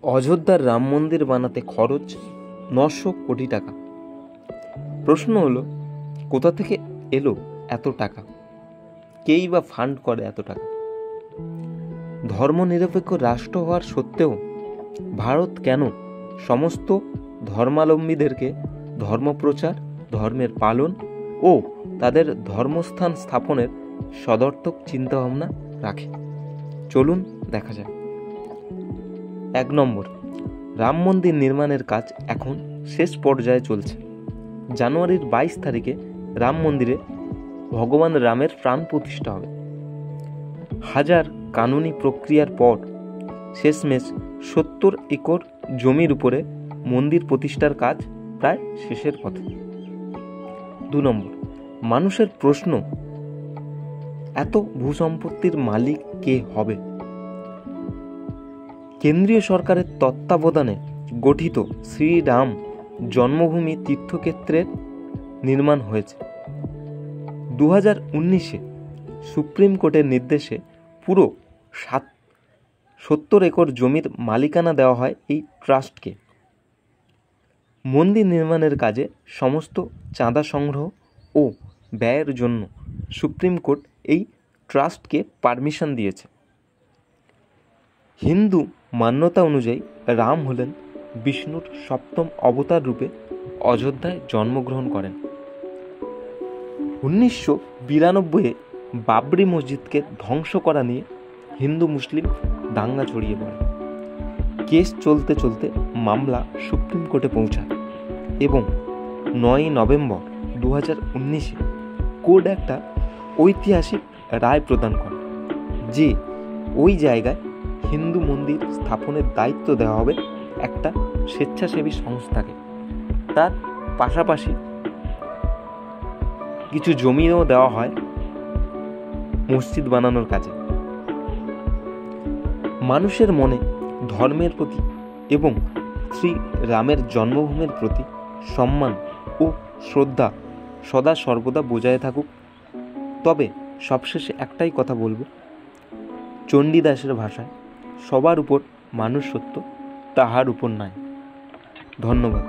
অযোধ্যার রাম মন্দির বানাতে খরচ 900 কোটি টাকা। প্রশ্ন হলো, কোথা থেকে এলো এত টাকা? কেই বা ফান্ড করে এত টাকা? ধর্মনিরপেক্ষ রাষ্ট্র হওয়ার সত্ত্বেও ভারত কেন সমস্ত ধর্মাবলম্বীদেরকে ধর্মপ্রচার, ধর্মের পালন ও তাদের ধর্মস্থান স্থাপনের সদর্থক চিন্তাভাবনা রাখে? চলুন দেখা যাক। 1 নম্বর, রাম মন্দির নির্মাণের কাজ এখন শেষ পর্যায়ে চলছে। জানুয়ারির 22 তারিখে রাম মন্দিরে ভগবান রামের প্রাণ প্রতিষ্ঠা হবে। হাজার কানুনি প্রক্রিয়ার পর শেষমেশ 70 একর জমির উপরে মন্দির প্রতিষ্ঠার কাজ প্রায় শেষের পথে। 2 নম্বর, মানুষের প্রশ্ন, এত ভূসম্পত্তির মালিক কে হবে? কেন্দ্রীয় সরকারের তত্ত্বাবধানে গঠিত শ্রীরাম জন্মভূমি তীর্থক্ষেত্রের নির্মাণ হয়েছে। 2019-এ সুপ্রিম কোর্টের নির্দেশে পুরো 70 একর জমির মালিকানা দেওয়া হয় এই ট্রাস্টকে। মন্দির নির্মাণের কাজে সমস্ত চাঁদা সংগ্রহ ও ব্যয়ের জন্য সুপ্রিম কোর্ট এই ট্রাস্টকে পারমিশন দিয়েছে। হিন্দু মান্যতা অনুযায়ী রাম হলেন বিষ্ণুর 7ম অবতার রূপে অযোধ্যায় জন্মগ্রহণ করেন। 1992-এ বাবরি মসজিদকে ধ্বংস করা নিয়ে হিন্দু মুসলিম দাঙ্গা ছড়িয়ে পড়ে। কেস চলতে চলতে মামলা সুপ্রিম কোর্টে পৌঁছায় এবং 9 নভেম্বর 2019-এ কোর্ট একটা ঐতিহাসিক রায় প্রদান করে যে ওই জায়গায় হিন্দু মন্দির স্থাপনের দায়িত্ব দেওয়া হবে একটা স্বেচ্ছাসেবী সংস্থাকে। তার পাশাপাশি কিছু জমিও দেওয়া হয় মসজিদ বানানোর কাজে। মানুষের মনে ধর্মের প্রতি এবং শ্রী রামের জন্মভূমির প্রতি সম্মান ও শ্রদ্ধা সদা সর্বদা বজায় থাকুক। তবে সবশেষে একটাই কথা বলবো, চণ্ডীদাসের ভাষায়, সবার উপর মানুষ সত্য, তাহার উপর নাই। ধন্যবাদ।